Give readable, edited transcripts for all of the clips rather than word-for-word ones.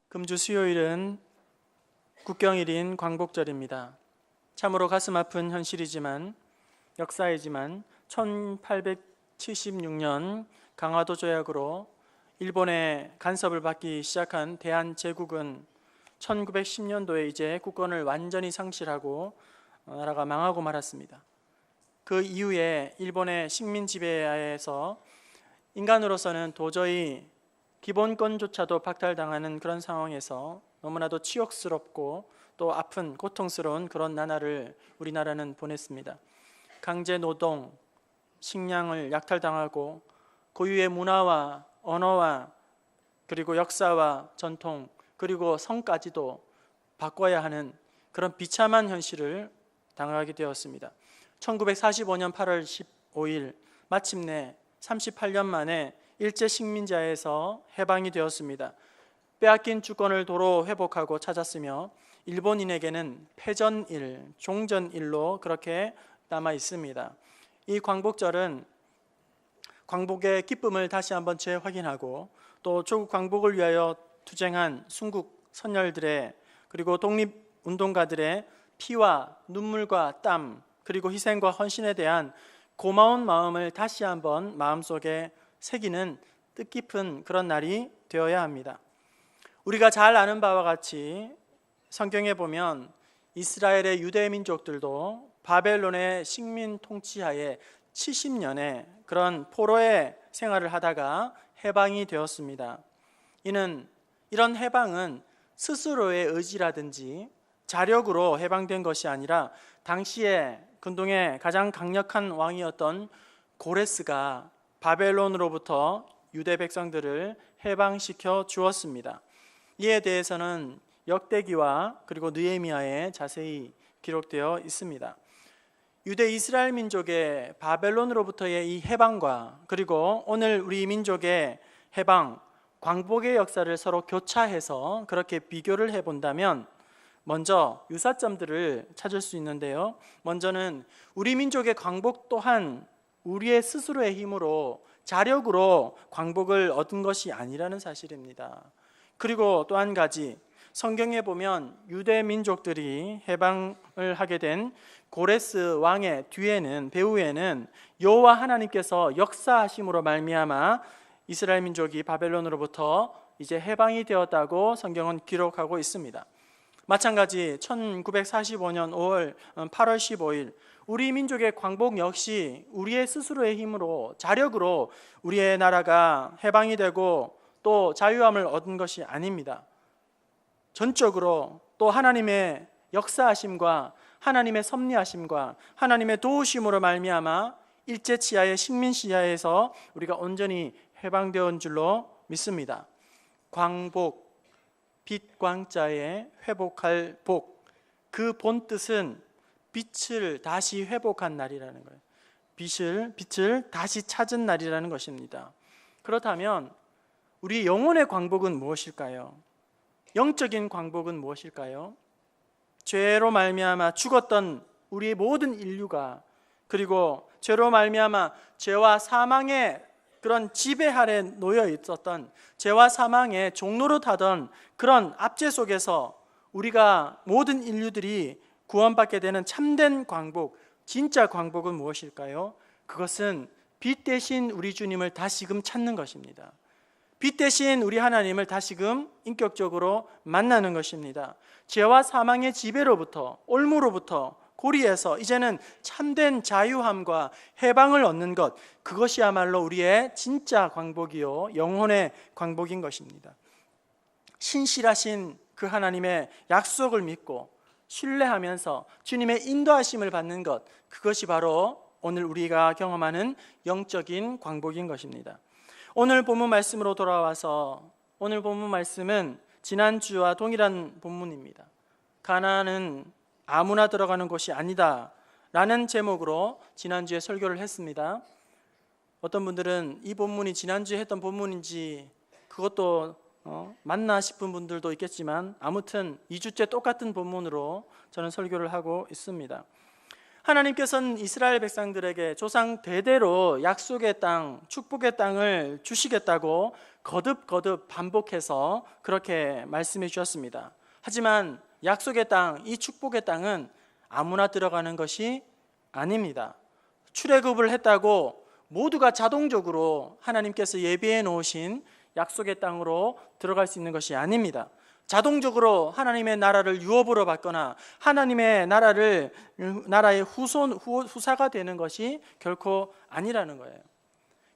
금주 수요일은 국경일인 광복절입니다. 참으로 가슴 아픈 현실이지만 역사이지만 1876년 강화도 조약으로 일본의 간섭을 받기 시작한 대한제국은 1910년도에 이제 국권을 완전히 상실하고 나라가 망하고 말았습니다. 그 이후에 일본의 식민 지배하에서 인간으로서는 도저히 기본권조차도 박탈당하는 그런 상황에서 너무나도 치욕스럽고 또 아픈 고통스러운 그런 나날을 우리나라는 보냈습니다. 강제 노동, 식량을 약탈당하고 고유의 문화와 언어와 그리고 역사와 전통 그리고 성까지도 바꿔야 하는 그런 비참한 현실을 당하게 되었습니다. 1945년 8월 15일 마침내 38년 만에 일제 식민지하에서 해방이 되었습니다. 빼앗긴 주권을 도로 회복하고 찾았으며 일본인에게는 패전일, 종전일로 그렇게 남아 있습니다. 이 광복절은 광복의 기쁨을 다시 한번 재확인하고 또 조국 광복을 위하여 투쟁한 순국 선열들의 그리고 독립운동가들의 피와 눈물과 땀 그리고 희생과 헌신에 대한 고마운 마음을 다시 한번 마음속에 새기는 뜻깊은 그런 날이 되어야 합니다. 우리가 잘 아는 바와 같이 성경에 보면 이스라엘의 유대 민족들도 바벨론의 식민 통치하에 70년의 그런 포로의 생활을 하다가 해방이 되었습니다. 이런 해방은 스스로의 의지라든지 자력으로 해방된 것이 아니라 당시에 근동의 가장 강력한 왕이었던 고레스가 바벨론으로부터 유대 백성들을 해방시켜 주었습니다. 이에 대해서는 역대기와 그리고 느헤미야에 자세히 기록되어 있습니다. 유대 이스라엘 민족의 바벨론으로부터의 이 해방과 그리고 오늘 우리 민족의 해방, 광복의 역사를 서로 교차해서 그렇게 비교를 해본다면 먼저 유사점들을 찾을 수 있는데요. 먼저는 우리 민족의 광복 또한 우리의 스스로의 힘으로 자력으로 광복을 얻은 것이 아니라는 사실입니다. 그리고 또 한 가지 성경에 보면 유대 민족들이 해방을 하게 된 고레스 왕의 뒤에는 배후에는 여호와 하나님께서 역사하심으로 말미암아 이스라엘 민족이 바벨론으로부터 이제 해방이 되었다고 성경은 기록하고 있습니다. 마찬가지 1945년 8월 15일 우리 민족의 광복 역시 우리의 스스로의 힘으로 자력으로 우리의 나라가 해방이 되고 또 자유함을 얻은 것이 아닙니다. 전적으로 또 하나님의 역사하심과 하나님의 섭리하심과 하나님의 도우심으로 말미암아 일제치하의 식민시하에서 우리가 온전히 해방되었는 줄로 믿습니다. 광복, 빛 광자에 회복할 복, 그 본뜻은 빛을 다시 회복한 날이라는 거예요. 빛을 다시 찾은 날이라는 것입니다. 그렇다면 우리 영혼의 광복은 무엇일까요? 영적인 광복은 무엇일까요? 죄로 말미암아 죽었던 우리의 모든 인류가 그리고 죄로 말미암아 죄와 사망의 그런 지배 아래 놓여 있었던 죄와 사망의 종로로 타던 그런 압제 속에서 우리가 모든 인류들이 구원받게 되는 참된 광복, 진짜 광복은 무엇일까요? 그것은 빛 대신 우리 주님을 다시금 찾는 것입니다. 빛 대신 우리 하나님을 다시금 인격적으로 만나는 것입니다. 죄와 사망의 지배로부터 올무로부터 고리에서 이제는 참된 자유함과 해방을 얻는 것, 그것이야말로 우리의 진짜 광복이요 영혼의 광복인 것입니다. 신실하신 그 하나님의 약속을 믿고 신뢰하면서 주님의 인도하심을 받는 것, 그것이 바로 오늘 우리가 경험하는 영적인 광복인 것입니다. 오늘 본문 말씀으로 돌아와서 오늘 본문 말씀은 지난주와 동일한 본문입니다. 가나안은 아무나 들어가는 곳이 아니다 라는 제목으로 지난주에 설교를 했습니다. 어떤 분들은 이 본문이 지난주에 했던 본문인지 그것도 맞나 싶은 분들도 있겠지만 아무튼 2주째 똑같은 본문으로 저는 설교를 하고 있습니다. 하나님께서는 이스라엘 백성들에게 조상 대대로 약속의 땅, 축복의 땅을 주시겠다고 거듭 반복해서 그렇게 말씀해 주셨습니다. 하지만 약속의 땅, 이 축복의 땅은 아무나 들어가는 것이 아닙니다. 출애굽을 했다고 모두가 자동적으로 하나님께서 예비해 놓으신 약속의 땅으로 들어갈 수 있는 것이 아닙니다. 자동적으로 하나님의 나라를 유업으로 받거나 하나님의 나라의 후사가 되는 것이 결코 아니라는 거예요.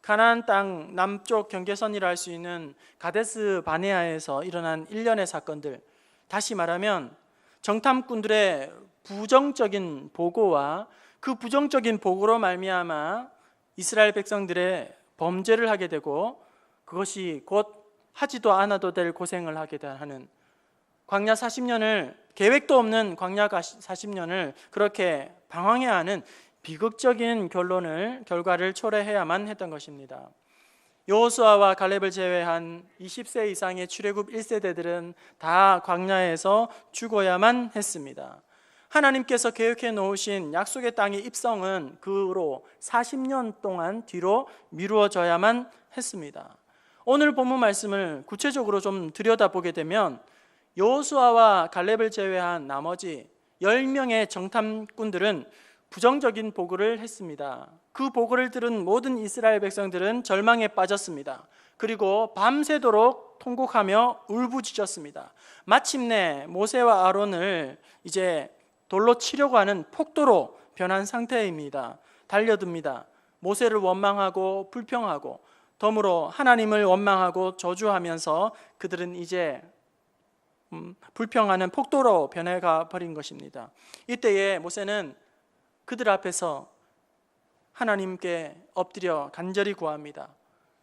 가나안 땅 남쪽 경계선이라 할 수 있는 가데스 바네아에서 일어난 일련의 사건들, 다시 말하면 정탐꾼들의 부정적인 보고와 그 부정적인 보고로 말미암아 이스라엘 백성들의 범죄를 하게 되고 그것이 곧 하지도 않아도 될 고생을 하게 하는 광야 40년을, 계획도 없는 광야 40년을 그렇게 방황해야 하는 비극적인 결과를 초래해야만 했던 것입니다. 여호수아와 갈렙을 제외한 20세 이상의 출애굽 1세대들은 다 광야에서 죽어야만 했습니다. 하나님께서 계획해 놓으신 약속의 땅의 입성은 그 후로 40년 동안 뒤로 미루어져야만 했습니다. 오늘 본문 말씀을 구체적으로 좀 들여다보게 되면 여호수아와 갈렙을 제외한 나머지 10명의 정탐꾼들은 부정적인 보고를 했습니다. 그 보고를 들은 모든 이스라엘 백성들은 절망에 빠졌습니다. 그리고 밤새도록 통곡하며 울부짖었습니다. 마침내 모세와 아론을 이제 돌로 치려고 하는 폭도로 변한 상태입니다. 달려듭니다. 모세를 원망하고 불평하고 덤으로 하나님을 원망하고 저주하면서 그들은 이제 불평하는 폭도로 변해가 버린 것입니다. 이때에 모세는 그들 앞에서 하나님께 엎드려 간절히 구합니다.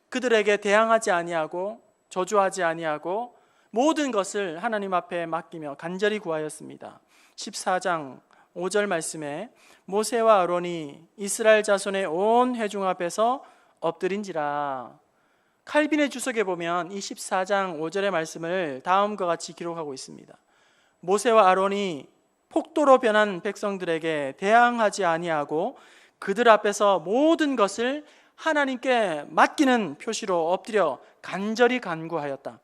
그들에게 대항하지 아니하고 저주하지 아니하고 모든 것을 하나님 앞에 맡기며 간절히 구하였습니다. 14장 5절 말씀에 모세와 아론이 이스라엘 자손의 온 회중 앞에서 엎드린지라. 칼빈의 주석에 보면 이 14장 5절의 말씀을 다음과 같이 기록하고 있습니다. 모세와 아론이 폭도로 변한 백성들에게 대항하지 아니하고 그들 앞에서 모든 것을 하나님께 맡기는 표시로 엎드려 간절히 간구하였다.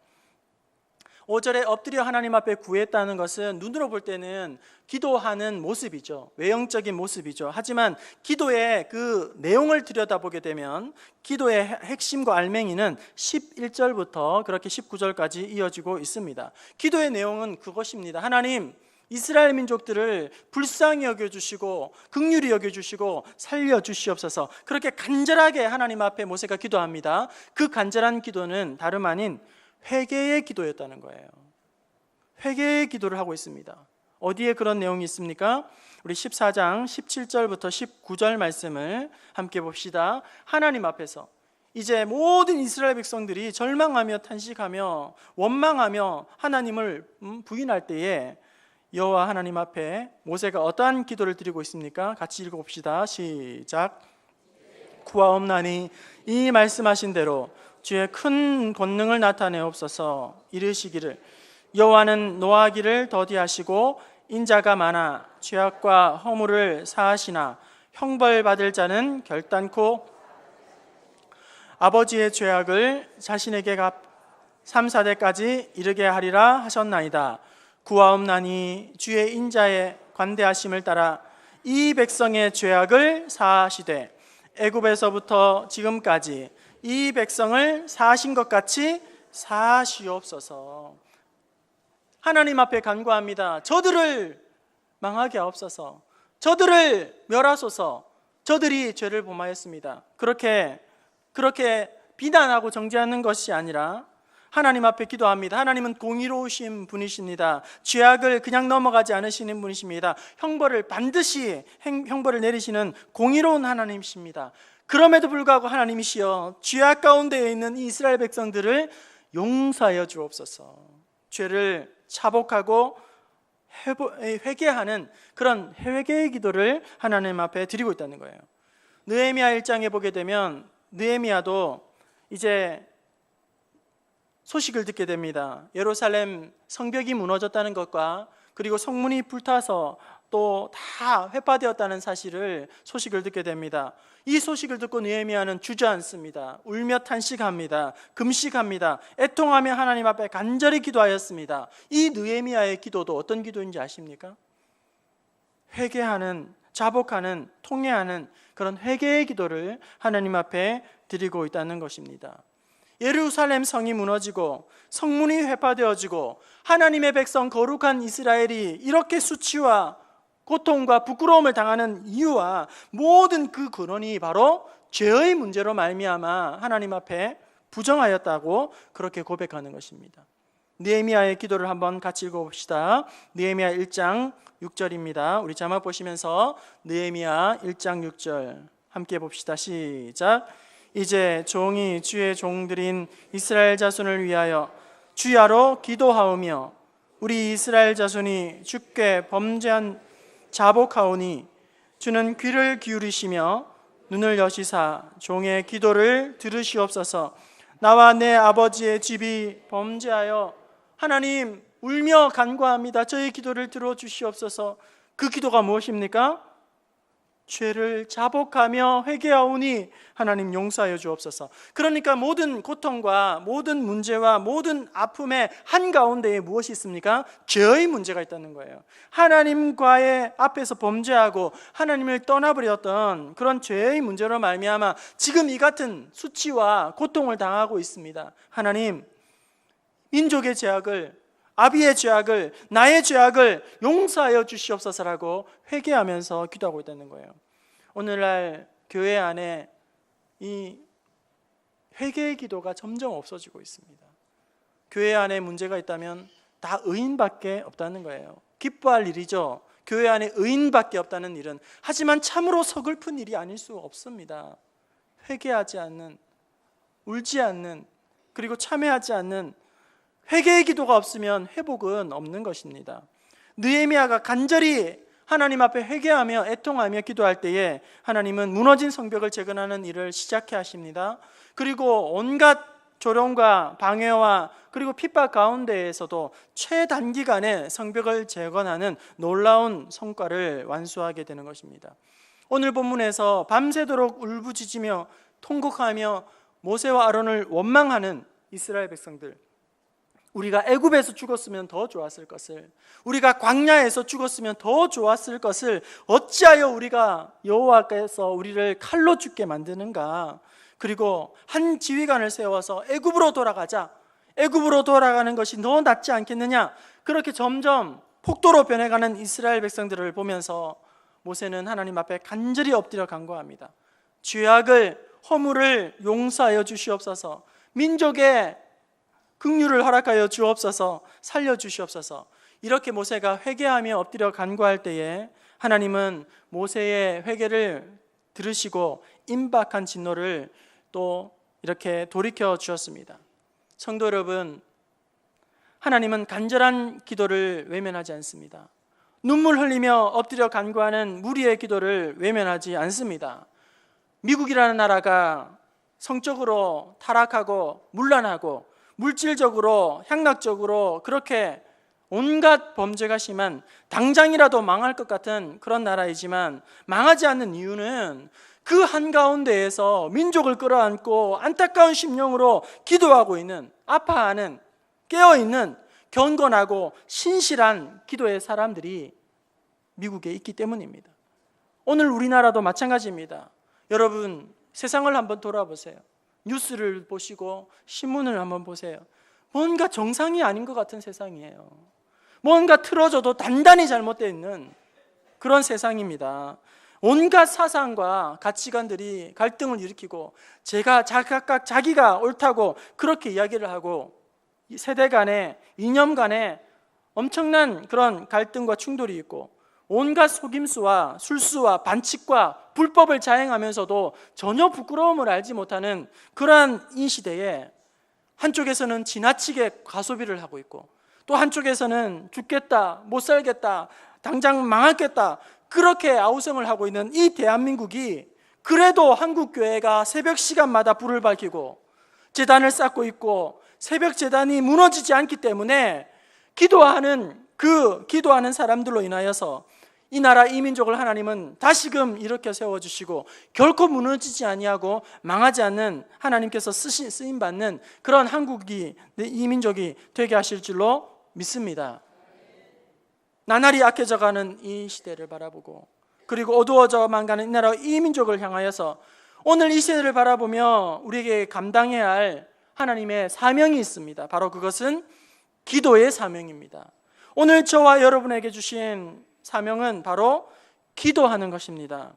5절에 엎드려 하나님 앞에 구했다는 것은 눈으로 볼 때는 기도하는 모습이죠. 외형적인 모습이죠. 하지만 기도의 그 내용을 들여다보게 되면 기도의 핵심과 알맹이는 11절부터 그렇게 19절까지 이어지고 있습니다. 기도의 내용은 그것입니다. 하나님, 이스라엘 민족들을 불쌍히 여겨주시고 긍휼히 여겨주시고 살려주시옵소서. 그렇게 간절하게 하나님 앞에 모세가 기도합니다. 그 간절한 기도는 다름 아닌 회개의 기도였다는 거예요. 회개의 기도를 하고 있습니다. 어디에 그런 내용이 있습니까? 우리 14장 17절부터 19절 말씀을 함께 봅시다. 하나님 앞에서 이제 모든 이스라엘 백성들이 절망하며 탄식하며 원망하며 하나님을 부인할 때에 여호와 하나님 앞에 모세가 어떠한 기도를 드리고 있습니까? 같이 읽어봅시다. 시작. 구하옵나니 이 말씀하신 대로 주의 큰 권능을 나타내옵소서. 이르시기를 여호와는 노하기를 더디하시고 인자가 많아 죄악과 허물을 사하시나 형벌받을 자는 결단코 아버지의 죄악을 자신에게 3, 4대까지 이르게 하리라 하셨나이다. 구하옵나니 주의 인자의 관대하심을 따라 이 백성의 죄악을 사하시되 애굽에서부터 지금까지 이 백성을 사하신 것 같이 사하시옵소서. 하나님 앞에 간구합니다. 저들을 망하게 하옵소서. 저들을 멸하소서. 저들이 죄를 범하였습니다. 그렇게 비난하고 정죄하는 것이 아니라 하나님 앞에 기도합니다. 하나님은 공의로우신 분이십니다. 죄악을 그냥 넘어가지 않으시는 분이십니다. 반드시 형벌을 내리시는 공의로운 하나님이십니다. 그럼에도 불구하고 하나님이시여 죄악 가운데에 있는 이 이스라엘 백성들을 용서하여 주옵소서. 죄를 차복하고 회개하는 그런 회개의 기도를 하나님 앞에 드리고 있다는 거예요. 느헤미야 1장에 보게 되면 느헤미야도 이제 소식을 듣게 됩니다. 예루살렘 성벽이 무너졌다는 것과 그리고 성문이 불타서 또 다 회파되었다는 소식을 듣게 됩니다. 이 소식을 듣고 느헤미야는 주저앉습니다. 울며 탄식합니다. 금식합니다. 애통하며 하나님 앞에 간절히 기도하였습니다. 이 느헤미야의 기도도 어떤 기도인지 아십니까? 회개하는, 자복하는, 통회하는 그런 회개의 기도를 하나님 앞에 드리고 있다는 것입니다. 예루살렘 성이 무너지고 성문이 회파되어지고 하나님의 백성 거룩한 이스라엘이 이렇게 수치와 고통과 부끄러움을 당하는 이유와 모든 그 근원이 바로 죄의 문제로 말미암아 하나님 앞에 부정하였다고 그렇게 고백하는 것입니다. 느헤미야의 기도를 한번 같이 읽어봅시다. 느헤미야 1장 6절입니다. 우리 자막 보시면서 느헤미야 1장 6절 함께 봅시다. 시작. 이제 종이 주의 종들인 이스라엘 자손을 위하여 주야로 기도하오며 우리 이스라엘 자손이 주께 범죄한 자복하오니 주는 귀를 기울이시며 눈을 여시사 종의 기도를 들으시옵소서. 나와 내 아버지의 집이 범죄하여 하나님 울며 간구합니다. 저희 기도를 들어주시옵소서. 그 기도가 무엇입니까? 죄를 자복하며 회개하오니 하나님 용서하여 주옵소서. 그러니까 모든 고통과 모든 문제와 모든 아픔의 한가운데에 무엇이 있습니까? 죄의 문제가 있다는 거예요. 하나님과의 앞에서 범죄하고 하나님을 떠나버렸던 그런 죄의 문제로 말미암아 지금 이 같은 수치와 고통을 당하고 있습니다. 하나님, 민족의 죄악을, 아비의 죄악을, 나의 죄악을 용서하여 주시옵소서라고 회개하면서 기도하고 있다는 거예요. 오늘날 교회 안에 이 회개의 기도가 점점 없어지고 있습니다. 교회 안에 문제가 있다면 다 의인밖에 없다는 거예요. 기뻐할 일이죠. 교회 안에 의인밖에 없다는 일은. 하지만 참으로 서글픈 일이 아닐 수 없습니다. 회개하지 않는, 울지 않는, 그리고 참회하지 않는 회개의 기도가 없으면 회복은 없는 것입니다. 느헤미야가 간절히 하나님 앞에 회개하며 애통하며 기도할 때에 하나님은 무너진 성벽을 재건하는 일을 시작해 하십니다. 그리고 온갖 조롱과 방해와 그리고 핍박 가운데에서도 최단기간에 성벽을 재건하는 놀라운 성과를 완수하게 되는 것입니다. 오늘 본문에서 밤새도록 울부짖으며 통곡하며 모세와 아론을 원망하는 이스라엘 백성들, 우리가 애굽에서 죽었으면 더 좋았을 것을, 우리가 광야에서 죽었으면 더 좋았을 것을 어찌하여 우리가 여호와께서 우리를 칼로 죽게 만드는가? 그리고 한 지휘관을 세워서 애굽으로 돌아가자, 애굽으로 돌아가는 것이 더 낫지 않겠느냐? 그렇게 점점 폭도로 변해가는 이스라엘 백성들을 보면서 모세는 하나님 앞에 간절히 엎드려 간구합니다. 죄악을, 허물을 용서하여 주시옵소서. 민족의 긍휼을 허락하여 주옵소서. 살려주시옵소서. 이렇게 모세가 회개하며 엎드려 간구할 때에 하나님은 모세의 회개를 들으시고 임박한 진노를 또 이렇게 돌이켜 주셨습니다. 성도 여러분, 하나님은 간절한 기도를 외면하지 않습니다. 눈물 흘리며 엎드려 간구하는 무리의 기도를 외면하지 않습니다. 미국이라는 나라가 성적으로 타락하고 문란하고 물질적으로 향락적으로 그렇게 온갖 범죄가 심한, 당장이라도 망할 것 같은 그런 나라이지만 망하지 않는 이유는 그 한가운데에서 민족을 끌어안고 안타까운 심령으로 기도하고 있는, 아파하는, 깨어있는 경건하고 신실한 기도의 사람들이 미국에 있기 때문입니다. 오늘 우리나라도 마찬가지입니다. 여러분, 세상을 한번 돌아보세요. 뉴스를 보시고 신문을 한번 보세요. 뭔가 정상이 아닌 것 같은 세상이에요. 뭔가 틀어져도 단단히 잘못되어 있는 그런 세상입니다. 온갖 사상과 가치관들이 갈등을 일으키고 각각 자기가 옳다고 그렇게 이야기를 하고 세대 간에, 이념 간에 엄청난 그런 갈등과 충돌이 있고 온갖 속임수와 술수와 반칙과 불법을 자행하면서도 전혀 부끄러움을 알지 못하는 그러한 이 시대에 한쪽에서는 지나치게 과소비를 하고 있고 또 한쪽에서는 죽겠다, 못 살겠다, 당장 망하겠다 그렇게 아우성을 하고 있는 이 대한민국이 그래도 한국교회가 새벽 시간마다 불을 밝히고 제단을 쌓고 있고 새벽 제단이 무너지지 않기 때문에 기도하는 사람들로 인하여서 이 나라 이 민족을 하나님은 다시금 일으켜 세워주시고 결코 무너지지 아니하고 망하지 않는 하나님께서 쓰임받는 그런 한국이, 이 민족이 되게 하실 줄로 믿습니다. 나날이 약해져가는 이 시대를 바라보고, 그리고 어두워져만 가는 이 나라 이 민족을 향하여서 오늘 이 시대를 바라보며 우리에게 감당해야 할 하나님의 사명이 있습니다. 바로 그것은 기도의 사명입니다. 오늘 저와 여러분에게 주신 사명은 바로 기도하는 것입니다.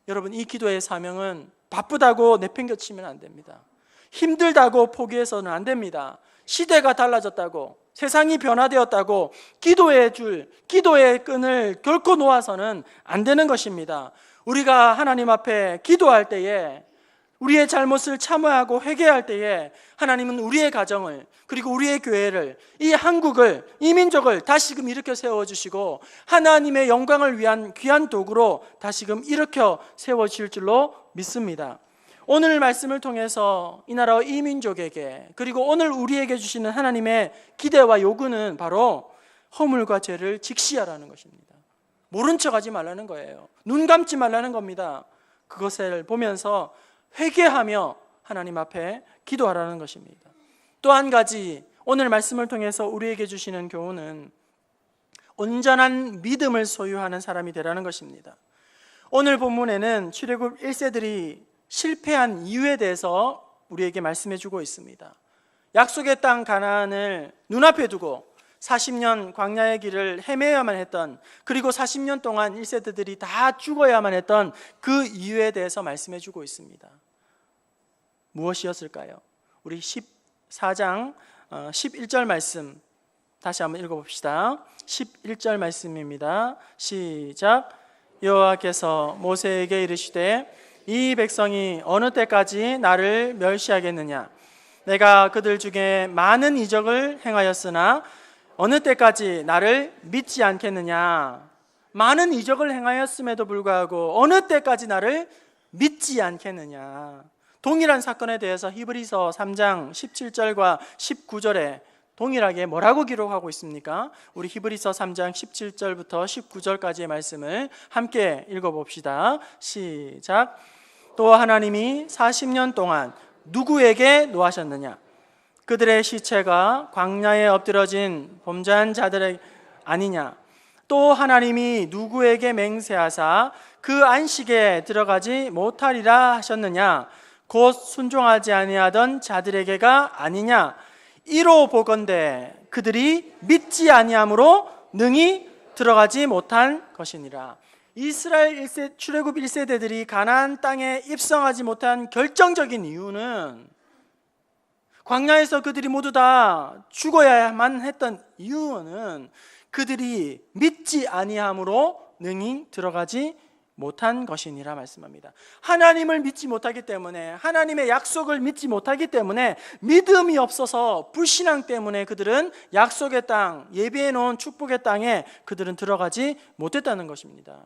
여러분, 이 기도의 사명은 바쁘다고 내팽겨치면 안 됩니다. 힘들다고 포기해서는 안 됩니다. 시대가 달라졌다고, 세상이 변화되었다고 기도의 끈을 결코 놓아서는 안 되는 것입니다. 우리가 하나님 앞에 기도할 때에, 우리의 잘못을 참아하고 회개할 때에 하나님은 우리의 가정을, 그리고 우리의 교회를, 이 한국을, 이 민족을 다시금 일으켜 세워주시고 하나님의 영광을 위한 귀한 도구로 다시금 일으켜 세워주실 줄로 믿습니다. 오늘 말씀을 통해서 이 나라와 이 민족에게, 그리고 오늘 우리에게 주시는 하나님의 기대와 요구는 바로 허물과 죄를 직시하라는 것입니다. 모른 척하지 말라는 거예요. 눈 감지 말라는 겁니다. 그것을 보면서 회개하며 하나님 앞에 기도하라는 것입니다. 또 한 가지, 오늘 말씀을 통해서 우리에게 주시는 교훈은 온전한 믿음을 소유하는 사람이 되라는 것입니다. 오늘 본문에는 출애굽 1세들이 실패한 이유에 대해서 우리에게 말씀해 주고 있습니다. 약속의 땅 가나안을 눈앞에 두고 40년 광야의 길을 헤매야만 했던, 그리고 40년 동안 1세대들이 다 죽어야만 했던 그 이유에 대해서 말씀해 주고 있습니다. 무엇이었을까요? 우리 14장 11절 말씀 다시 한번 읽어봅시다. 11절 말씀입니다. 시작. 여호와께서 모세에게 이르시되 이 백성이 어느 때까지 나를 멸시하겠느냐? 내가 그들 중에 많은 이적을 행하였으나 어느 때까지 나를 믿지 않겠느냐? 많은 이적을 행하였음에도 불구하고 어느 때까지 나를 믿지 않겠느냐? 동일한 사건에 대해서 히브리서 3장 17절과 19절에 동일하게 뭐라고 기록하고 있습니까? 우리 히브리서 3장 17절부터 19절까지의 말씀을 함께 읽어봅시다. 시작. 또 하나님이 40년 동안 누구에게 노하셨느냐? 그들의 시체가 광야에 엎드러진 범죄한 자들의 아니냐? 또 하나님이 누구에게 맹세하사 그 안식에 들어가지 못하리라 하셨느냐? 곧 순종하지 아니하던 자들에게가 아니냐? 이로 보건대 그들이 믿지 아니함으로 능히 들어가지 못한 것이니라. 이스라엘 출애굽 1세대들이 가나안 땅에 입성하지 못한 결정적인 이유는, 광야에서 그들이 모두 다 죽어야만 했던 이유는 그들이 믿지 아니함으로 능히 들어가지 못한 것이니라 말씀합니다. 하나님을 믿지 못하기 때문에, 하나님의 약속을 믿지 못하기 때문에, 믿음이 없어서 불신앙 때문에 그들은 약속의 땅, 예비해 놓은 축복의 땅에 그들은 들어가지 못했다는 것입니다.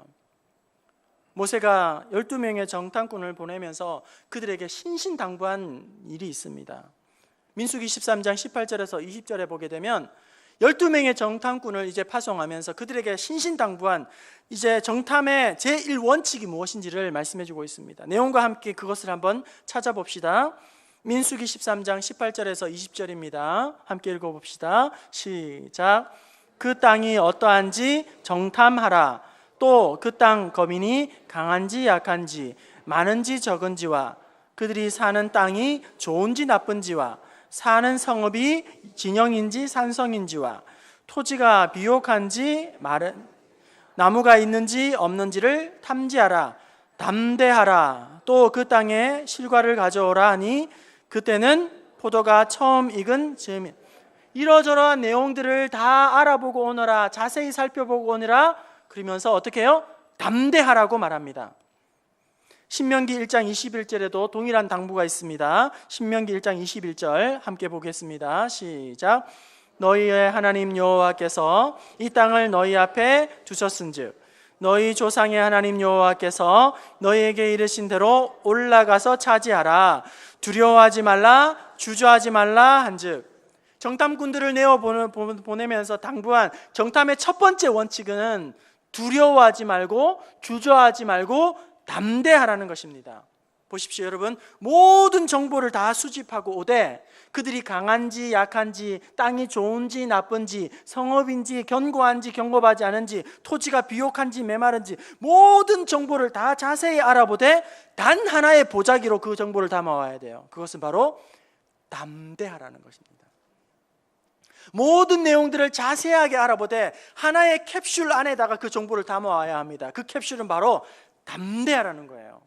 모세가 12명의 정탐꾼을 보내면서 그들에게 신신당부한 일이 있습니다. 민수기 13장 18절에서 20절에 보게 되면 12명의 정탐꾼을 이제 파송하면서 그들에게 신신당부한 이제 정탐의 제1원칙이 무엇인지를 말씀해 주고 있습니다. 내용과 함께 그것을 한번 찾아봅시다. 민수기 13장 18절에서 20절입니다. 함께 읽어봅시다. 시작. 그 땅이 어떠한지 정탐하라. 또 그 땅 거민이 강한지 약한지 많은지 적은지와 그들이 사는 땅이 좋은지 나쁜지와 사는 성읍이 진영인지 산성인지와 토지가 비옥한지 마른 나무가 있는지 없는지를 탐지하라. 담대하라. 또 그 땅에 실과를 가져오라 하니 그때는 포도가 처음 익은 즈음이. 이러저러한 내용들을 다 알아보고 오너라, 자세히 살펴보고 오너라. 그러면서 어떻게 해요? 담대하라고 말합니다. 신명기 1장 21절에도 동일한 당부가 있습니다. 신명기 1장 21절 함께 보겠습니다. 시작. 너희의 하나님 여호와께서 이 땅을 너희 앞에 두셨은즉 너희 조상의 하나님 여호와께서 너희에게 이르신 대로 올라가서 차지하라. 두려워하지 말라, 주저하지 말라 한즉. 정탐꾼들을 내어 보내면서 당부한 정탐의 첫 번째 원칙은 두려워하지 말고 주저하지 말고 담대하라는 것입니다. 보십시오, 여러분. 모든 정보를 다 수집하고 오되 그들이 강한지 약한지, 땅이 좋은지 나쁜지, 성읍인지 견고한지 견고하지 않은지, 토지가 비옥한지 메마른지 모든 정보를 다 자세히 알아보되 단 하나의 보자기로 그 정보를 담아와야 돼요. 그것은 바로 담대하라는 것입니다. 모든 내용들을 자세하게 알아보되 하나의 캡슐 안에다가 그 정보를 담아와야 합니다. 그 캡슐은 바로 담대하라는 거예요.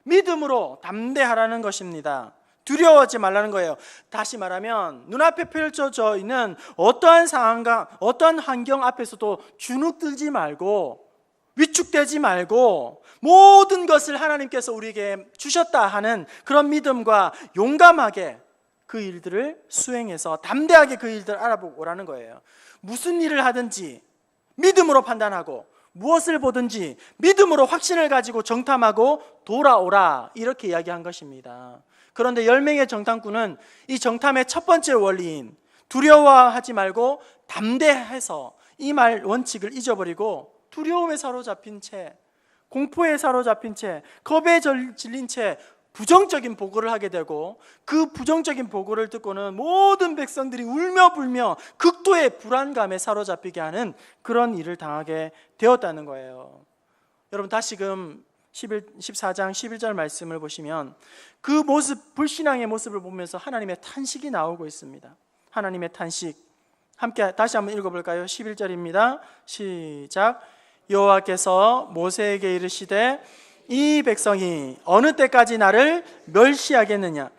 믿음으로 담대하라는 것입니다. 두려워하지 말라는 거예요. 다시 말하면 눈앞에 펼쳐져 있는 어떠한 상황과 어떠한 환경 앞에서도 주눅들지 말고 위축되지 말고 모든 것을 하나님께서 우리에게 주셨다 하는 그런 믿음과 용감하게 그 일들을 수행해서 담대하게 그 일들을 알아보고 오라는 거예요. 무슨 일을 하든지 믿음으로 판단하고 무엇을 보든지 믿음으로 확신을 가지고 정탐하고 돌아오라, 이렇게 이야기한 것입니다. 그런데 10명의 정탐꾼은 이 정탐의 첫 번째 원리인 두려워하지 말고 담대해서 이 말 원칙을 잊어버리고 두려움에 사로잡힌 채, 공포에 사로잡힌 채, 겁에 질린 채 부정적인 보고를 하게 되고 그 부정적인 보고를 듣고는 모든 백성들이 울며 불며 극도의 불안감에 사로잡히게 하는 그런 일을 당하게 되었다는 거예요. 여러분 다시금 14장 11절 말씀을 보시면 그 모습, 불신앙의 모습을 보면서 하나님의 탄식이 나오고 있습니다. 하나님의 탄식, 함께 다시 한번 읽어볼까요? 11절입니다 시작. 여호와께서 모세에게 이르시되 이 백성이 어느 때까지 나를 멸시하겠느냐?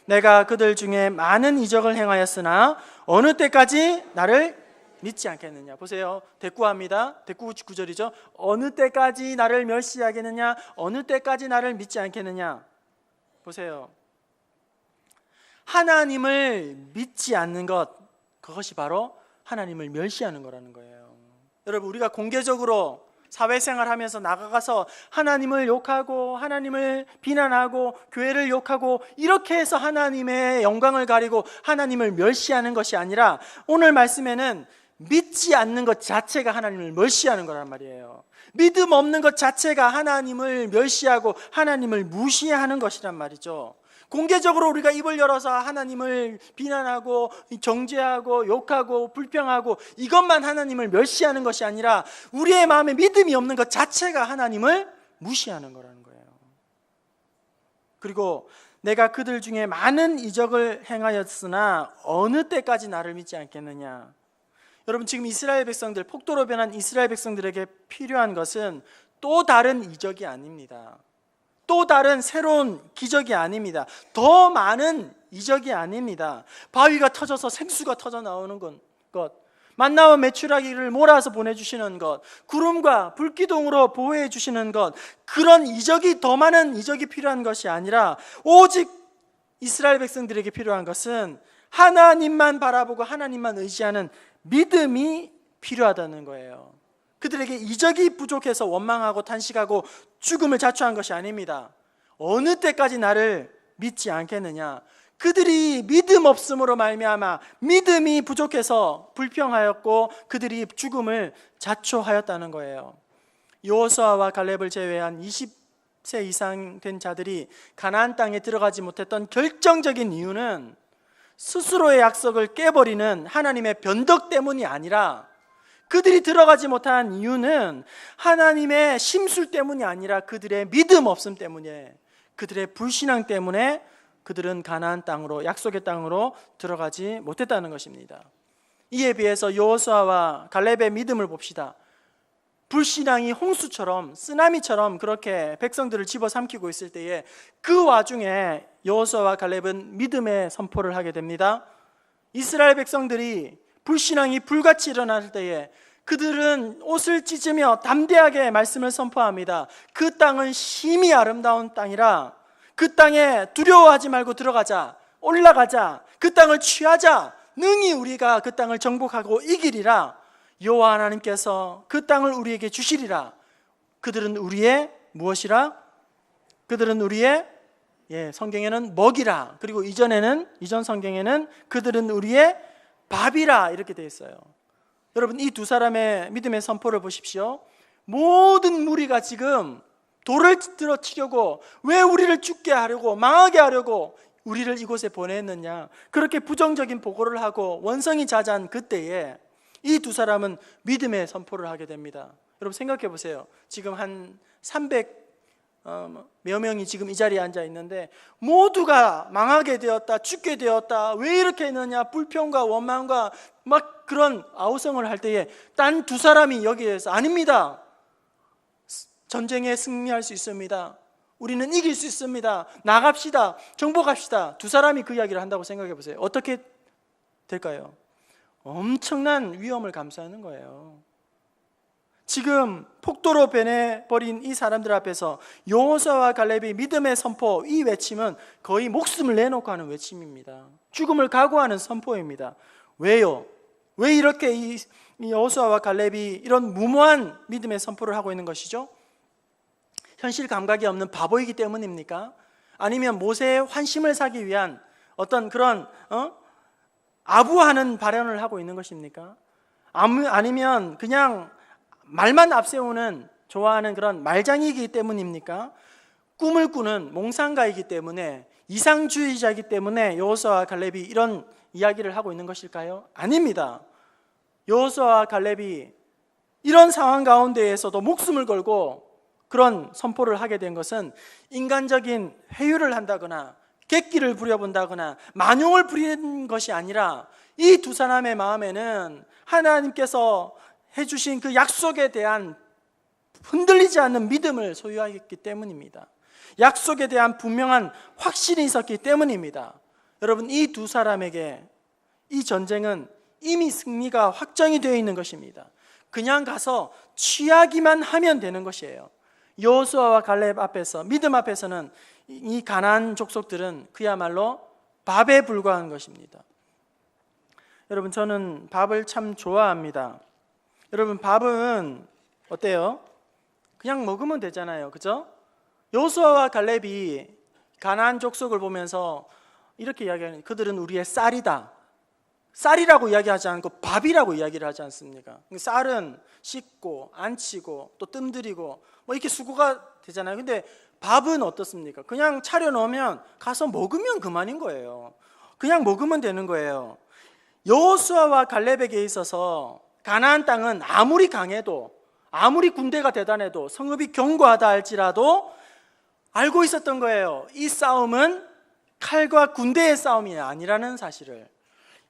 내가 그들 중에 많은 이적을 행하였으나 어느 때까지 나를 믿지 않겠느냐? 보세요, 대꾸합니다. 대꾸 9절이죠. 어느 때까지 나를 멸시하겠느냐? 어느 때까지 나를 믿지 않겠느냐? 보세요, 하나님을 믿지 않는 것, 그것이 바로 하나님을 멸시하는 거라는 거예요. 여러분, 우리가 공개적으로 사회생활하면서 나가가서 하나님을 욕하고 하나님을 비난하고 교회를 욕하고 이렇게 해서 하나님의 영광을 가리고 하나님을 멸시하는 것이 아니라 오늘 말씀에는 믿지 않는 것 자체가 하나님을 멸시하는 거란 말이에요. 믿음 없는 것 자체가 하나님을 멸시하고 하나님을 무시하는 것이란 말이죠. 공개적으로 우리가 입을 열어서 하나님을 비난하고 정죄하고 욕하고 불평하고 이것만 하나님을 멸시하는 것이 아니라 우리의 마음에 믿음이 없는 것 자체가 하나님을 무시하는 거라는 거예요. 그리고 내가 그들 중에 많은 이적을 행하였으나 어느 때까지 나를 믿지 않겠느냐? 여러분, 지금 이스라엘 백성들, 폭도로 변한 이스라엘 백성들에게 필요한 것은 또 다른 이적이 아닙니다. 또 다른 새로운 기적이 아닙니다. 더 많은 이적이 아닙니다. 바위가 터져서 생수가 터져 나오는 것, 만나와 메추라기를 몰아서 보내주시는 것, 구름과 불기둥으로 보호해 주시는 것, 그런 이적이, 더 많은 이적이 필요한 것이 아니라 오직 이스라엘 백성들에게 필요한 것은 하나님만 바라보고 하나님만 의지하는 믿음이 필요하다는 거예요. 그들에게 이적이 부족해서 원망하고 탄식하고 죽음을 자초한 것이 아닙니다. 어느 때까지 나를 믿지 않겠느냐? 그들이 믿음 없음으로 말미암아 믿음이 부족해서 불평하였고 그들이 죽음을 자초하였다는 거예요. 여호수아와 갈렙을 제외한 20세 이상 된 자들이 가나안 땅에 들어가지 못했던 결정적인 이유는 스스로의 약속을 깨버리는 하나님의 변덕 때문이 아니라, 그들이 들어가지 못한 이유는 하나님의 심술 때문이 아니라 그들의 믿음 없음 때문에, 그들의 불신앙 때문에 그들은 가나안 땅으로, 약속의 땅으로 들어가지 못했다는 것입니다. 이에 비해서 여호수아와 갈렙의 믿음을 봅시다. 불신앙이 홍수처럼, 쓰나미처럼 그렇게 백성들을 집어삼키고 있을 때에 그 와중에 여호수아와 갈렙은 믿음의 선포를 하게 됩니다. 이스라엘 백성들이 불신앙이 불같이 일어날 때에 그들은 옷을 찢으며 담대하게 말씀을 선포합니다. 그 땅은 심히 아름다운 땅이라, 그 땅에 두려워하지 말고 들어가자, 올라가자, 그 땅을 취하자, 능히 우리가 그 땅을 정복하고 이기리라. 여호와 하나님께서 그 땅을 우리에게 주시리라. 그들은 우리의 무엇이라? 그들은 우리의, 성경에는 먹이라, 그리고 이전 성경에는 그들은 우리의 밥이라 이렇게 되어 있어요. 여러분, 이 두 사람의 믿음의 선포를 보십시오. 모든 무리가 지금 돌을 들어 치려고, 왜 우리를 죽게 하려고, 망하게 하려고 우리를 이곳에 보냈느냐, 그렇게 부정적인 보고를 하고 원성이 자자한 그때에 이 두 사람은 믿음의 선포를 하게 됩니다. 여러분 생각해 보세요. 지금 한 300 몇 명이 지금 이 자리에 앉아 있는데 모두가 망하게 되었다, 죽게 되었다, 왜 이렇게 했느냐, 불평과 원망과 막 그런 아우성을 할 때에 딴 두 사람이 여기에서 아닙니다, 전쟁에 승리할 수 있습니다, 우리는 이길 수 있습니다, 나갑시다, 정복합시다, 두 사람이 그 이야기를 한다고 생각해 보세요. 어떻게 될까요? 엄청난 위험을 감수하는 거예요. 지금 폭도로 변해버린 이 사람들 앞에서 여호수아와 갈렙이 믿음의 선포, 이 외침은 거의 목숨을 내놓고 하는 외침입니다. 죽음을 각오하는 선포입니다. 왜요? 왜 이렇게 이 여호수아와 갈렙이 이런 무모한 믿음의 선포를 하고 있는 것이죠? 현실 감각이 없는 바보이기 때문입니까? 아니면 모세의 환심을 사기 위한 어떤 그런 아부하는 발언을 하고 있는 것입니까? 아니면 그냥 말만 앞세우는, 좋아하는 그런 말장이기 때문입니까? 꿈을 꾸는 몽상가이기 때문에, 이상주의자이기 때문에 여호수아와 갈렙이 이런 이야기를 하고 있는 것일까요? 아닙니다. 여호수아와 갈렙이 이런 상황 가운데에서도 목숨을 걸고 그런 선포를 하게 된 것은 인간적인 회유를 한다거나 객기를 부려본다거나 만용을 부리는 것이 아니라 이 두 사람의 마음에는 하나님께서 해주신 그 약속에 대한 흔들리지 않는 믿음을 소유하였기 때문입니다. 약속에 대한 분명한 확신이 있었기 때문입니다. 여러분, 이 두 사람에게 이 전쟁은 이미 승리가 확정이 되어 있는 것입니다. 그냥 가서 취하기만 하면 되는 것이에요. 여호수아와 갈렙 앞에서, 믿음 앞에서는 이 가나안 족속들은 그야말로 밥에 불과한 것입니다. 여러분, 저는 밥을 참 좋아합니다. 여러분, 밥은 어때요? 그냥 먹으면 되잖아요, 그죠? 여호수아와 갈렙이 가나안 족속을 보면서 이렇게 이야기하는, 그들은 우리의 쌀이다, 쌀이라고 이야기하지 않고 밥이라고 이야기를 하지 않습니까? 쌀은 씻고 안치고 또 뜸들이고 뭐 이렇게 수고가 되잖아요. 근데 밥은 어떻습니까? 그냥 차려 놓으면 가서 먹으면 그만인 거예요. 그냥 먹으면 되는 거예요. 여호수아와 갈렙에게 있어서 가나안 땅은 아무리 강해도, 아무리 군대가 대단해도, 성읍이 견고하다 할지라도 알고 있었던 거예요. 이 싸움은 칼과 군대의 싸움이 아니라는 사실을.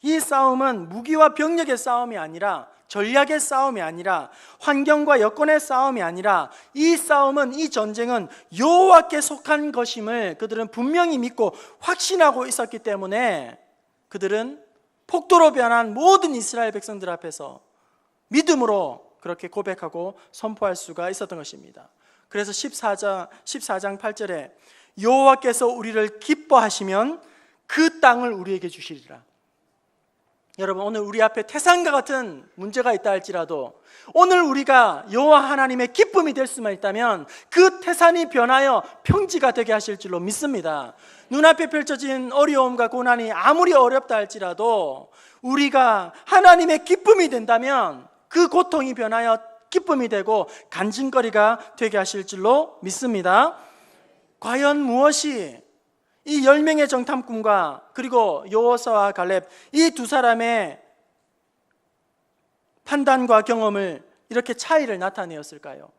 이 싸움은 무기와 병력의 싸움이 아니라, 전략의 싸움이 아니라, 환경과 여건의 싸움이 아니라, 이 싸움은, 이 전쟁은 여호와께 속한 것임을 그들은 분명히 믿고 확신하고 있었기 때문에 그들은 폭도로 변한 모든 이스라엘 백성들 앞에서 믿음으로 그렇게 고백하고 선포할 수가 있었던 것입니다. 그래서 14장 8절에 여호와께서 우리를 기뻐하시면 그 땅을 우리에게 주시리라. 여러분, 오늘 우리 앞에 태산과 같은 문제가 있다 할지라도 오늘 우리가 여호와 하나님의 기쁨이 될 수만 있다면 그 태산이 변하여 평지가 되게 하실 줄로 믿습니다. 눈앞에 펼쳐진 어려움과 고난이 아무리 어렵다 할지라도 우리가 하나님의 기쁨이 된다면 그 고통이 변하여 기쁨이 되고 간증거리가 되게 하실 줄로 믿습니다. 과연 무엇이 이 10명의 정탐꾼과 그리고 여호수아와 갈렙, 이 두 사람의 판단과 경험을 이렇게 차이를 나타내었을까요?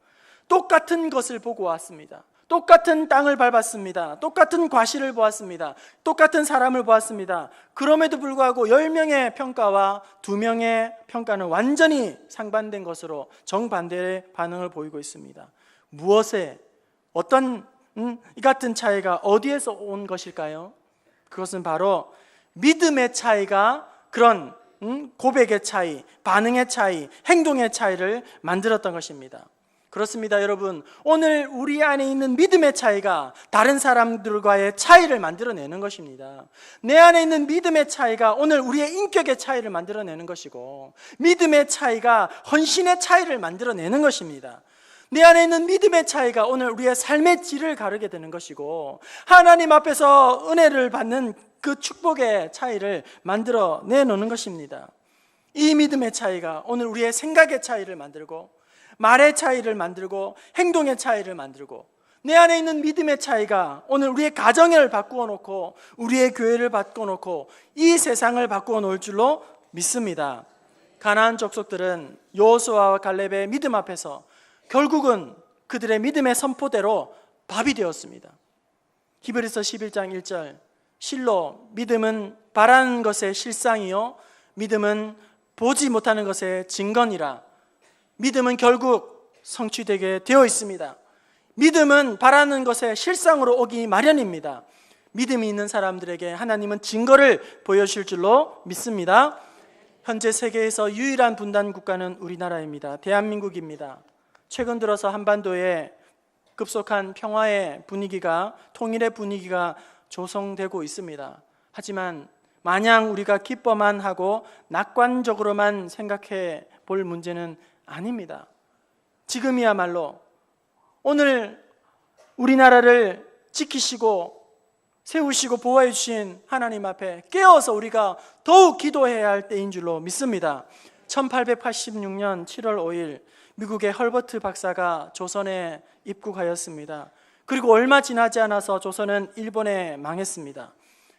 똑같은 것을 보고 왔습니다. 똑같은 땅을 밟았습니다. 똑같은 과실을 보았습니다. 똑같은 사람을 보았습니다. 그럼에도 불구하고 10명의 평가와 2명의 평가는 완전히 상반된 것으로 정반대의 반응을 보이고 있습니다. 무엇에, 어떤 이 같은 차이가 어디에서 온 것일까요? 그것은 바로 믿음의 차이가 그런 고백의 차이, 반응의 차이, 행동의 차이를 만들었던 것입니다. 그렇습니다, 여러분. 오늘 우리 안에 있는 믿음의 차이가 다른 사람들과의 차이를 만들어내는 것입니다. 내 안에 있는 믿음의 차이가 오늘 우리의 인격의 차이를 만들어내는 것이고, 믿음의 차이가 헌신의 차이를 만들어내는 것입니다. 내 안에 있는 믿음의 차이가 오늘 우리의 삶의 질을 가르게 되는 것이고, 하나님 앞에서 은혜를 받는 그 축복의 차이를 만들어내놓는 것입니다. 이 믿음의 차이가 오늘 우리의 생각의 차이를 만들고, 말의 차이를 만들고 행동의 차이를 만들고 내 안에 있는 믿음의 차이가 오늘 우리의 가정을 바꾸어 놓고 우리의 교회를 바꾸어 놓고 이 세상을 바꾸어 놓을 줄로 믿습니다. 가나안 족속들은 여호수아와 갈렙의 믿음 앞에서 결국은 그들의 믿음의 선포대로 밥이 되었습니다. 히브리서 11장 1절 실로 믿음은 바라는 것의 실상이요 믿음은 보지 못하는 것의 증거니라. 믿음은 결국 성취되게 되어 있습니다. 믿음은 바라는 것의 실상으로 오기 마련입니다. 믿음이 있는 사람들에게 하나님은 증거를 보여주실 줄로 믿습니다. 현재 세계에서 유일한 분단 국가는 우리나라입니다. 대한민국입니다. 최근 들어서 한반도에 급속한 평화의 분위기가, 통일의 분위기가 조성되고 있습니다. 하지만 마냥 우리가 기뻐만 하고 낙관적으로만 생각해 볼 문제는 아닙니다. 지금이야말로 오늘 우리나라를 지키시고 세우시고 보호해 주신 하나님 앞에 깨어서 우리가 더욱 기도해야 할 때인 줄로 믿습니다. 1886년 7월 5일 미국의 헐버트 박사가 조선에 입국하였습니다. 그리고 얼마 지나지 않아서 조선은 일본에 망했습니다.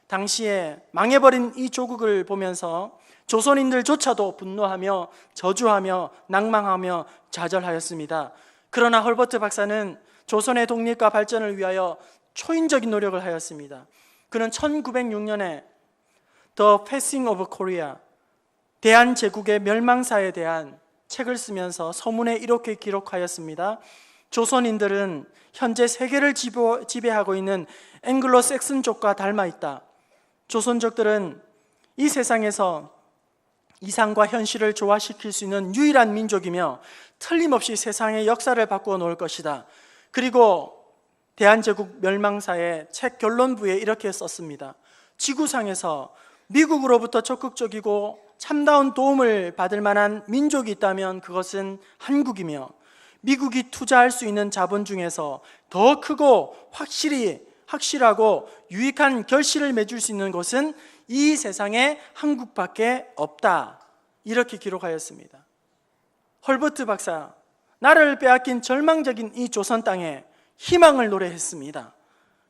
당시에 망해버린 이 조국을 보면서 조선인들조차도 분노하며 저주하며 낭망하며 좌절하였습니다. 그러나 헐버트 박사는 조선의 독립과 발전을 위하여 초인적인 노력을 하였습니다. 그는 1906년에 The Passing of Korea, 대한제국의 멸망사에 대한 책을 쓰면서 서문에 이렇게 기록하였습니다. 조선인들은 현재 세계를 지배하고 있는 앵글로색슨족과 닮아 있다. 조선족들은 이 세상에서 이상과 현실을 조화시킬 수 있는 유일한 민족이며 틀림없이 세상의 역사를 바꾸어 놓을 것이다. 그리고 대한제국 멸망사의 책 결론부에 이렇게 썼습니다. 지구상에서 미국으로부터 적극적이고 참다운 도움을 받을 만한 민족이 있다면 그것은 한국이며 미국이 투자할 수 있는 자본 중에서 더 크고 확실하고 유익한 결실을 맺을 수 있는 곳은 이 세상에 한국밖에 없다. 이렇게 기록하였습니다. 헐버트 박사, 나라를 빼앗긴 절망적인 이 조선 땅에 희망을 노래했습니다.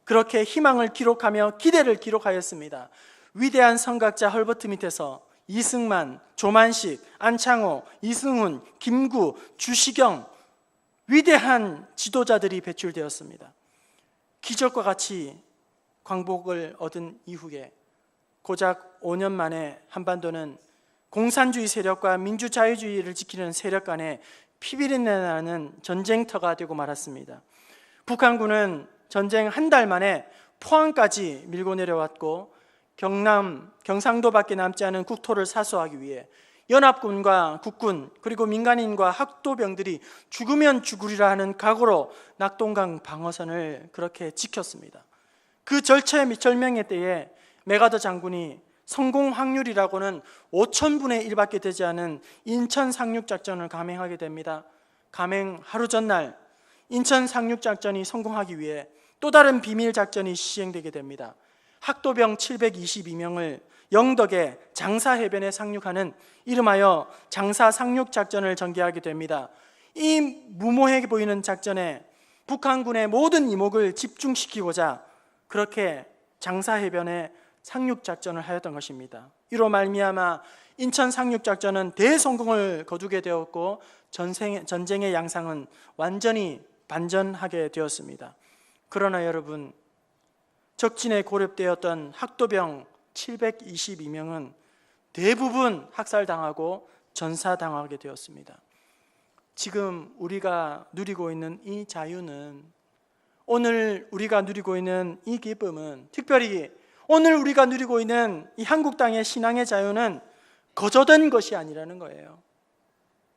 그렇게 희망을 기록하며 기대를 기록하였습니다. 위대한 성각자 헐버트 밑에서 이승만, 조만식, 안창호, 이승훈, 김구, 주시경 위대한 지도자들이 배출되었습니다. 기적과 같이 광복을 얻은 이후에 고작 5년 만에 한반도는 공산주의 세력과 민주자유주의를 지키는 세력 간의 피비린내 나는 전쟁터가 되고 말았습니다. 북한군은 전쟁 한 달 만에 포항까지 밀고 내려왔고 경상도밖에 남지 않은 국토를 사수하기 위해 연합군과 국군 그리고 민간인과 학도병들이 죽으면 죽으리라 하는 각오로 낙동강 방어선을 그렇게 지켰습니다. 그 절체절명의 때에 메가더 장군이 성공 확률이라고는 5,000분의 1밖에 되지 않은 인천 상륙작전을 감행하게 됩니다. 감행 하루 전날 인천 상륙작전이 성공하기 위해 또 다른 비밀작전이 시행되게 됩니다. 학도병 722명을 영덕의 장사해변에 상륙하는 이름하여 장사상륙작전을 전개하게 됩니다. 이 무모해 보이는 작전에 북한군의 모든 이목을 집중시키고자 그렇게 장사해변에 상륙작전을 하였던 것입니다. 이로 말미암아 인천 상륙작전은 대성공을 거두게 되었고 전쟁의 양상은 완전히 반전하게 되었습니다. 그러나 여러분, 적진에 고립되었던 학도병 722명은 대부분 학살당하고 전사당하게 되었습니다. 지금 우리가 누리고 있는 이 자유는, 오늘 우리가 누리고 있는 이 기쁨은, 특별히 오늘 우리가 누리고 있는 이 한국 땅의 신앙의 자유는 거저된 것이 아니라는 거예요.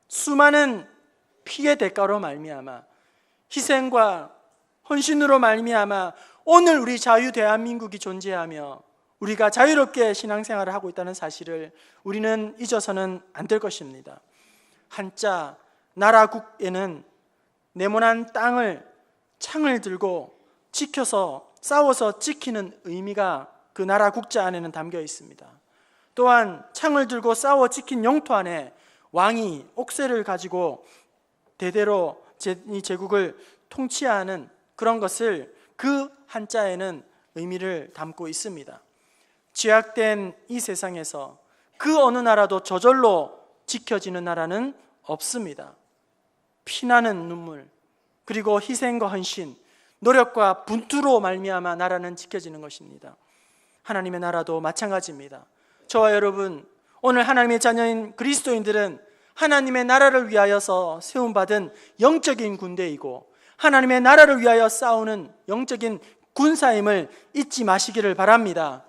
수많은 피의 대가로 말미암아, 희생과 헌신으로 말미암아 오늘 우리 자유 대한민국이 존재하며 우리가 자유롭게 신앙생활을 하고 있다는 사실을 우리는 잊어서는 안 될 것입니다. 한자 나라국에는 네모난 땅을 창을 들고 지켜서 싸워서 지키는 의미가 그 나라 국자 안에는 담겨 있습니다. 또한 창을 들고 싸워 지킨 영토 안에 왕이 옥새를 가지고 대대로 이 제국을 통치하는 그런 것을 그 한자에는 의미를 담고 있습니다. 죄악된 이 세상에서 그 어느 나라도 저절로 지켜지는 나라는 없습니다. 피나는 눈물, 그리고 희생과 헌신, 노력과 분투로 말미암아 나라는 지켜지는 것입니다. 하나님의 나라도 마찬가지입니다. 저와 여러분, 오늘 하나님의 자녀인 그리스도인들은 하나님의 나라를 위하여서 세움받은 영적인 군대이고 하나님의 나라를 위하여 싸우는 영적인 군사임을 잊지 마시기를 바랍니다.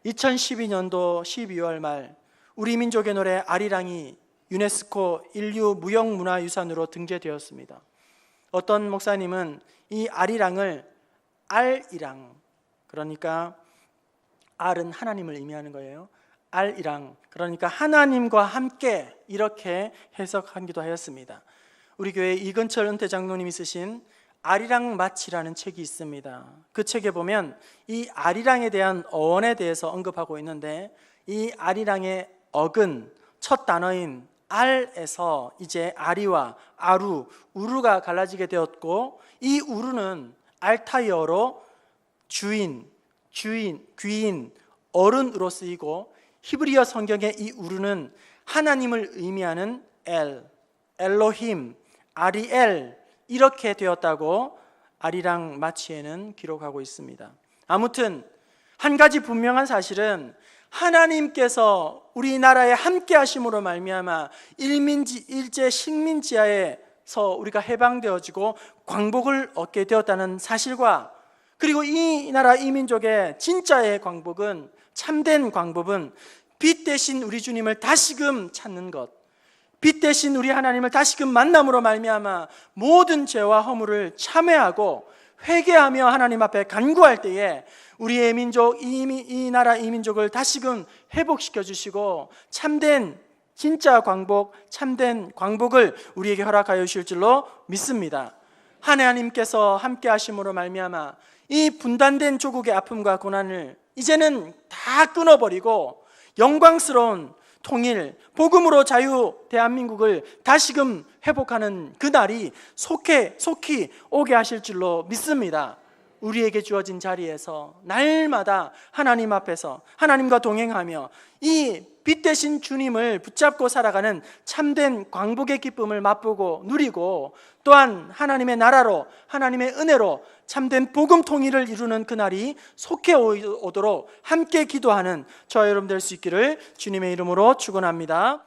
2012년도 12월 말 우리 민족의 노래 아리랑이 유네스코 인류 무형문화유산으로 등재되었습니다. 어떤 목사님은 이 아리랑을 알이랑, 그러니까 알은 하나님을 의미하는 거예요. 알이랑, 그러니까 하나님과 함께, 이렇게 해석하기도 하였습니다. 우리 교회 이근철 은퇴 장로님이 쓰신 아리랑 마치라는 책이 있습니다. 그 책에 보면 이 아리랑에 대한 어원에 대해서 언급하고 있는데, 이 아리랑의 어근, 첫 단어인 알에서 이제 아리와 아루, 우루가 갈라지게 되었고, 이 우루는 알타이어로 주인, 귀인, 어른으로 쓰이고, 히브리어 성경의 이 우루는 하나님을 의미하는 엘로힘, 아리엘, 이렇게 되었다고 아리랑 마치에는 기록하고 있습니다. 아무튼 한 가지 분명한 사실은 하나님께서 우리나라에 함께 하심으로 말미암아 일제 식민지하에서 우리가 해방되어지고 광복을 얻게 되었다는 사실과, 그리고 이 나라 이 민족의 진짜의 광복은, 참된 광복은 빛 대신 우리 주님을 다시금 찾는 것, 빛 대신 우리 하나님을 다시금 만남으로 말미암아 모든 죄와 허물을 참회하고 회개하며 하나님 앞에 간구할 때에 우리의 민족, 이 나라 이 민족을 다시금 회복시켜 주시고 참된 진짜 광복, 참된 광복을 우리에게 허락하여 주실 줄로 믿습니다. 하나님께서 함께 하심으로 말미암아 이 분단된 조국의 아픔과 고난을 이제는 다 끊어버리고 영광스러운 통일, 복음으로 자유 대한민국을 다시금 회복하는 그날이 속히 오게 하실 줄로 믿습니다. 우리에게 주어진 자리에서 날마다 하나님 앞에서 하나님과 동행하며 이 빛 대신 주님을 붙잡고 살아가는 참된 광복의 기쁨을 맛보고 누리고, 또한 하나님의 나라로, 하나님의 은혜로 참된 복음 통일을 이루는 그날이 속해 오도록 함께 기도하는 저와 여러분 될 수 있기를 주님의 이름으로 축원합니다.